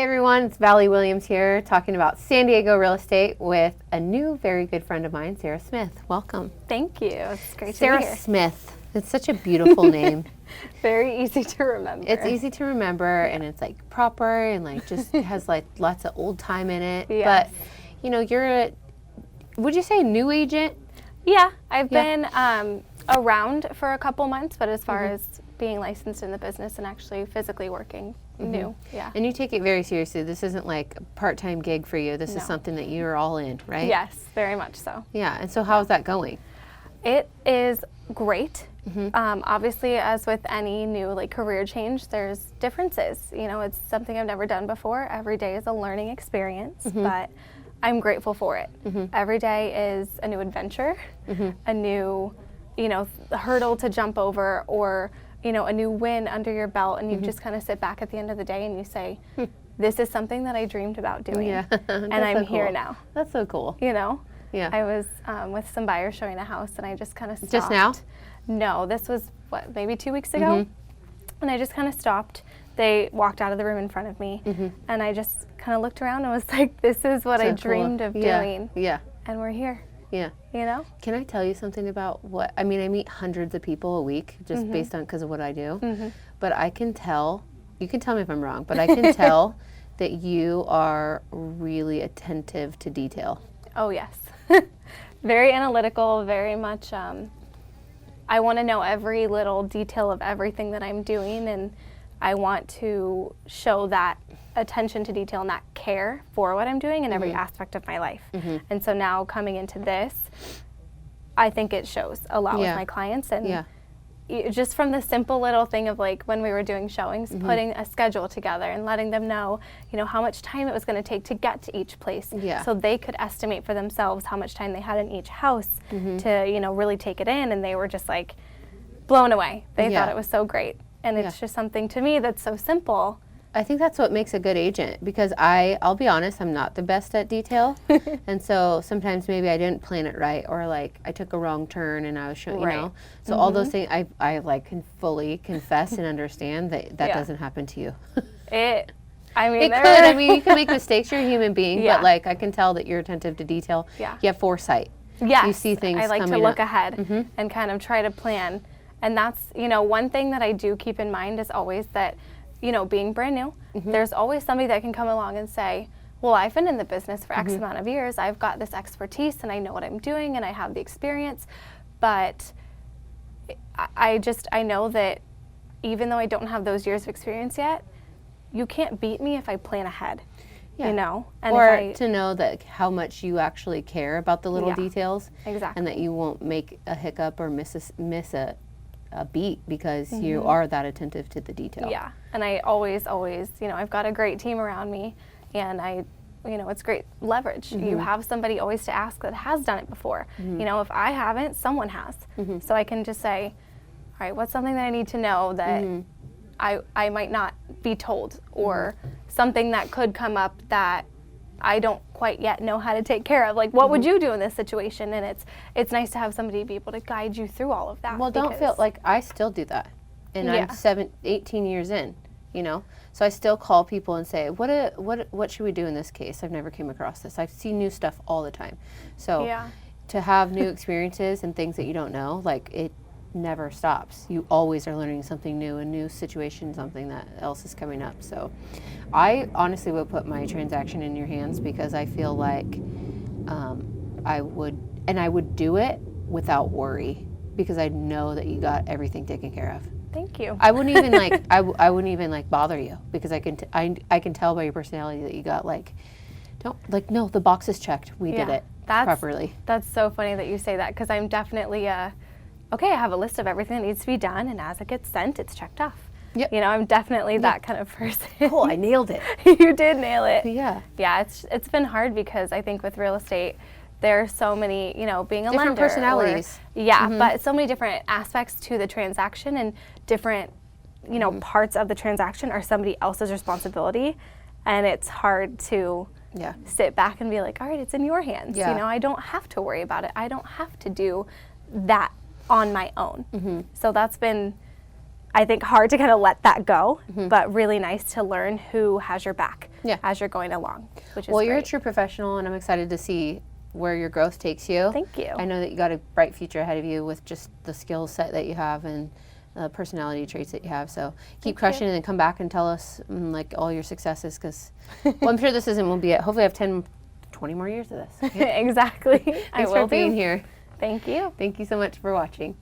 everyone, it's Valerie Williams here talking about San Diego real estate with a new very good friend of mine, Sarah Smith. Welcome. Thank you. It's great to Sarah be here. Smith. It's such a beautiful name. Very easy to remember. It's easy to remember, and it's like proper and like just has like lots of old time in it. Yes. But you know, you're a, would you say a new agent? Yeah, I've been around for a couple months, but as far as being licensed in the business and actually physically working, new. Yeah. And you take it very seriously. This isn't like a part-time gig for you. This is No. something that you're all in, right? Yes, very much so. Yeah. And so how's that going? It is great. Obviously, as with any new like career change, there's differences. You know, it's something I've never done before. Every day is a learning experience, but I'm grateful for it. Every day is a new adventure, a new, you know, hurdle to jump over, or you know, a new win under your belt, and you just kind of sit back at the end of the day and you say, this is something that I dreamed about doing, and I'm here now. That's so cool. You know? Yeah. I was with some buyers showing a house, and I just kind of stopped. Just now? No, this was, what, maybe 2 weeks ago? And I just kind of stopped. They walked out of the room in front of me, and I just kind of looked around and was like, this is what So I cool. dreamed of doing, Yeah. and we're here, Yeah. you know? Can I tell you something about what, I mean, I meet hundreds of people a week just based on, because of what I do, but I can tell, you can tell me if I'm wrong, but I can tell that you are really attentive to detail. Oh, yes. Very analytical, very much, I want to know every little detail of everything that I'm doing, and I want to show that attention to detail and that care for what I'm doing in every aspect of my life. And so now coming into this, I think it shows a lot with my clients, and just from the simple little thing of like when we were doing showings, putting a schedule together and letting them know, you know, how much time it was going to take to get to each place, so they could estimate for themselves how much time they had in each house to, you know, really take it in, and they were just like blown away. They thought it was so great, and it's just something to me that's so simple. I think that's what makes a good agent, because I'll be honest, I'm not the best at detail. And so sometimes maybe I didn't plan it right, or like I took a wrong turn and I was showing, you know. So all those things, I like can fully confess and understand that doesn't happen to you. I mean, It could. I mean, you can make mistakes. You're a human being, but like I can tell that you're attentive to detail. Yeah. You have foresight. Yes. You see things I like to coming look up. ahead and kind of try to plan. And that's, you know, one thing that I do keep in mind is always that, you know, being brand new, there's always somebody that can come along and say, well, I've been in the business for X amount of years. I've got this expertise and I know what I'm doing and I have the experience. But I know that even though I don't have those years of experience yet, you can't beat me if I plan ahead, you know? And or to know that how much you actually care about the little details. Exactly. And that you won't make a hiccup or miss a beat because you are that attentive to the detail. Yeah, and I always, you know, I've got a great team around me, and you know, it's great leverage. You have somebody always to ask that has done it before. You know, if I haven't, someone has. So I can just say, all right, what's something that I need to know that I might not be told, or something that could come up that I don't quite yet know how to take care of. Like, what would you do in this situation? And it's nice to have somebody be able to guide you through all of that. Well, don't feel like I still do that. And I'm 18 years in, you know? So I still call people and say, what should we do in this case? I've never came across this. I've seen new stuff all the time. So to have new experiences and things that you don't know, like it never stops. You always are learning something new, a new situation, something that else is coming up. So I honestly would put my transaction in your hands, because I feel like I would do it without worry, because I know that you got everything taken care of. Thank you. I wouldn't even like I wouldn't even like bother you, because I can tell by your personality that you got like, no, the box is checked. We did it properly. That's so funny that you say that, because I'm definitely okay, I have a list of everything that needs to be done, and as it gets sent, it's checked off. Yep. You know, I'm definitely that kind of person. Cool, I nailed it. You did nail it. Yeah. Yeah, it's been hard, because I think with real estate, there are so many, you know, being a different lender. Personalities. But so many different aspects to the transaction, and different, you know, parts of the transaction are somebody else's responsibility, and it's hard to sit back and be like, all right, it's in your hands. You know, I don't have to worry about it. I don't have to do that on my own. So that's been, I think, hard to kind of let that go, but really nice to learn who has your back. Yeah. as you're going along, which is Well, you're a great. true professional, and I'm excited to see where your growth takes you. Thank you. I know that you got a bright future ahead of you with just the skill set that you have and the personality traits that you have. So keep crushing and then come back and tell us like all your successes, because well, I'm sure this isn't, we'll be at, hopefully I have 10, 20 more years of this. Exactly. I Thanks will for being do. here. Thank you. Thank you so much for watching.